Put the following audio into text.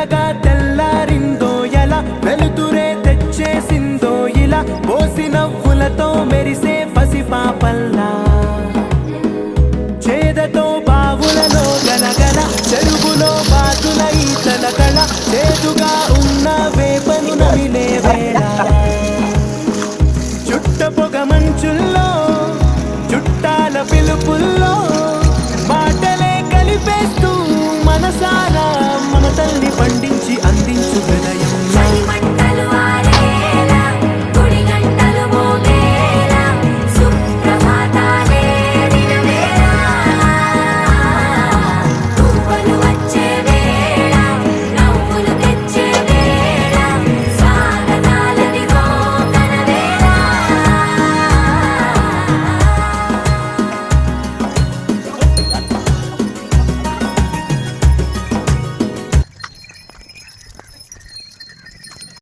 మెల్లగా తెల్లారిందో ఎలా వెలుతురే తెచ్చేసిందో ఇలా పోసి నవ్వులతో మెరిసే పసిపాపల్లా చేదతో బావులలో గలగల చెరువులో